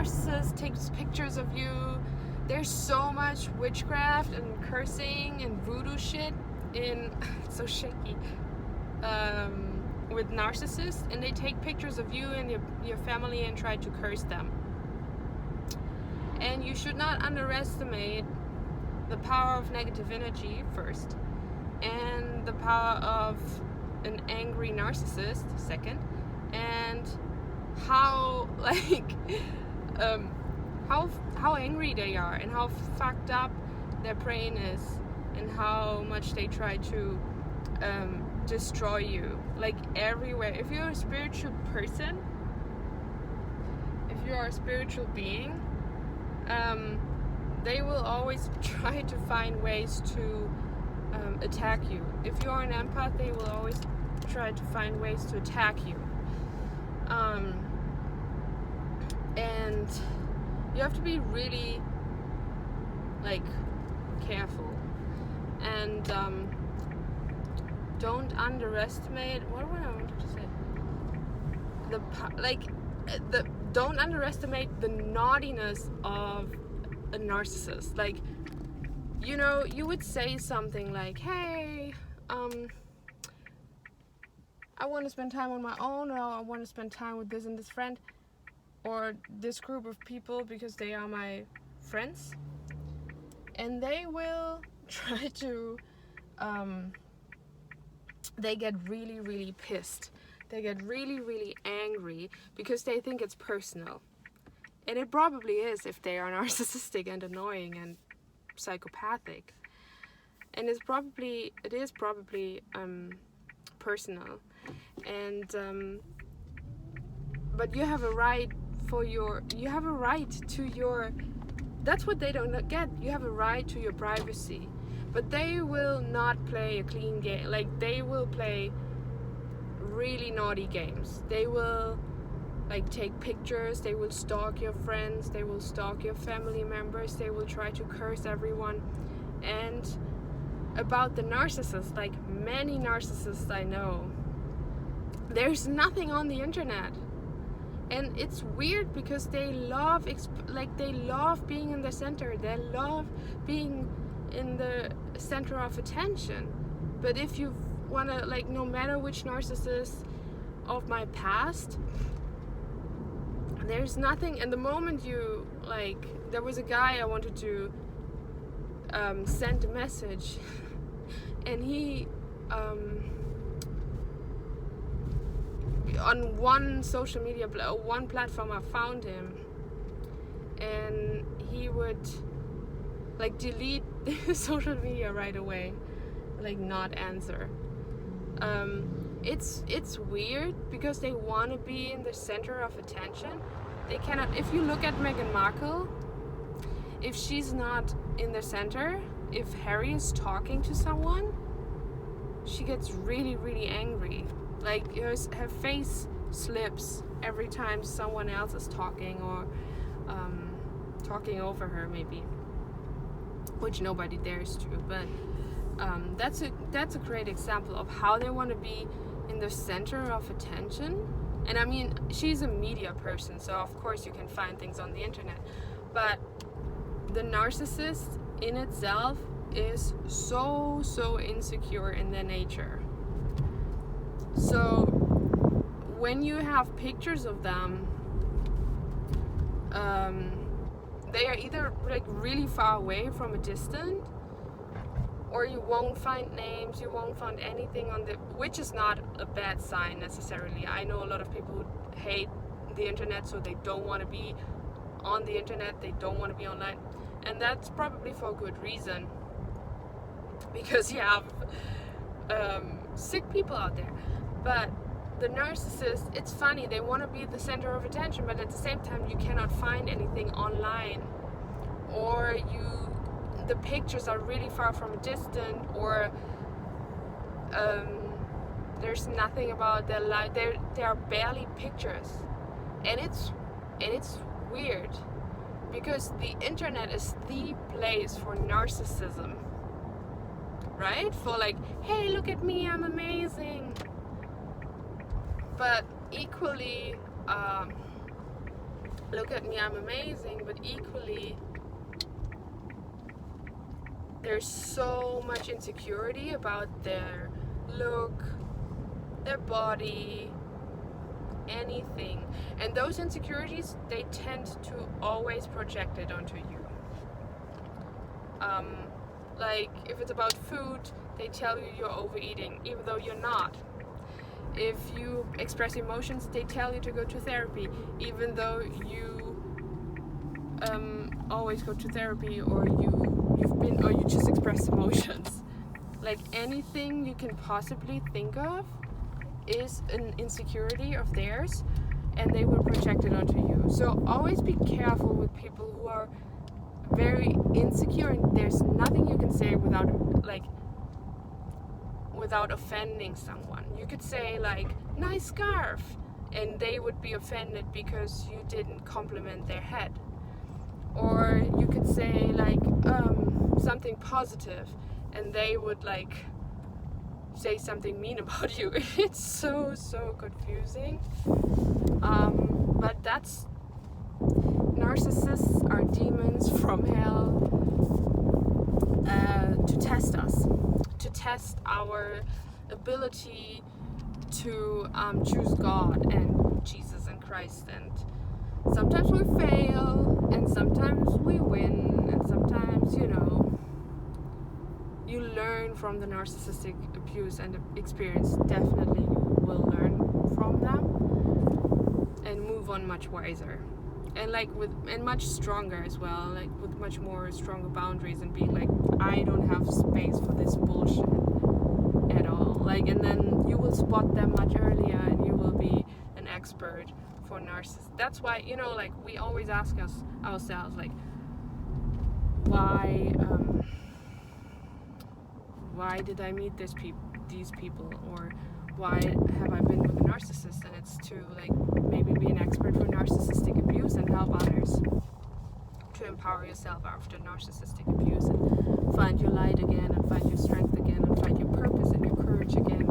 narcissist takes pictures of you. There's so much witchcraft and cursing and voodoo shit in it's so shaky with narcissists, and they take pictures of you and your family and try to curse them. And you should not underestimate the power of negative energy first, and the power of an angry narcissist second, and how how angry they are and how fucked up their brain is and how much they try to destroy you, like everywhere. If you're a spiritual person, if you're a spiritual being, they will always try to find ways to attack you. If you're an empath, they will always try to find ways to attack you. And you have to be really careful, and don't underestimate what I wanted to say. Don't underestimate the naughtiness of a narcissist. Like, you know, you would say something like, hey, I want to spend time on my own, or I want to spend time with this and this friend or this group of people because they are my friends, and they will try to they get really, really pissed. They get really, really angry because they think it's personal. And it probably is if they are narcissistic and annoying and psychopathic. And it is probably personal. And but you have a right to your, that's what they don't get. You have a right to your privacy. But they will not play a clean game. Like, they will play really naughty games. They will take pictures, they will stalk your friends, they will stalk your family members, they will try to curse everyone. And about the narcissists, many narcissists I know, there's nothing on the internet. And it's weird because they love being in the center. They love being in the center of attention. But if you want to, no matter which narcissist of my past, there's nothing. And the moment you, there was a guy I wanted to send a message, and he on one social media one platform I found him, and he would delete social media right away, not answer. It's weird because they want to be in the center of attention. They cannot. If you look at Meghan Markle, if she's not in the center, if Harry is talking to someone, she gets really, really angry. Her face slips every time someone else is talking, or talking over her maybe, which nobody dares to. But that's a great example of how they want to be in the center of attention. And I mean, she's a media person, so of course you can find things on the internet. But the narcissist in itself is so insecure in their nature. So when you have pictures of them, they are either really far away from a distance, or you won't find names, you won't find anything on the, which is not a bad sign necessarily. I know a lot of people who hate the internet, so they don't want to be on the internet, they don't want to be online, and that's probably for a good reason, because you have sick people out there. But the narcissist, it's funny, they want to be the center of attention, but at the same time you cannot find anything online, or the pictures are really far from a distance, or there's nothing about their life. There are barely pictures, and it's weird because the internet is the place for narcissism, right? For hey, look at me, I'm amazing. But equally, look at me, I'm amazing, but equally there's so much insecurity about their look, their body, anything. And those insecurities, they tend to always project it onto you. Like if it's about food, they tell you you're overeating, even though you're not. If you express emotions, they tell you to go to therapy, even though you always go to therapy, or you just express emotions. Like anything you can possibly think of is an insecurity of theirs, and they will project it onto you. So always be careful with people who are very insecure, and there's nothing you can say without offending someone. You could say like, nice scarf, and they would be offended because you didn't compliment their head. Or you could say like something positive, and they would like say something mean about you. It's so confusing. But that's, narcissists are demons from hell, to test us, to test our ability to choose God and Jesus and Christ. And sometimes we fail, and sometimes we win, and sometimes, you learn from the narcissistic abuse and the experience. Definitely you will learn from them and move on much wiser, and much stronger as well, like with much more stronger boundaries, and being like, I don't have space for this bullshit at all. Like, and then you will spot them much earlier, and you will be an expert for narcissists. That's why, like, we always ask ourselves, like, why did I meet these people, or why have I been with a narcissist? And it's to like maybe be an expert for narcissistic abuse and help others to empower yourself after narcissistic abuse, and find your light again, and find your strength again, and find your purpose and your courage again.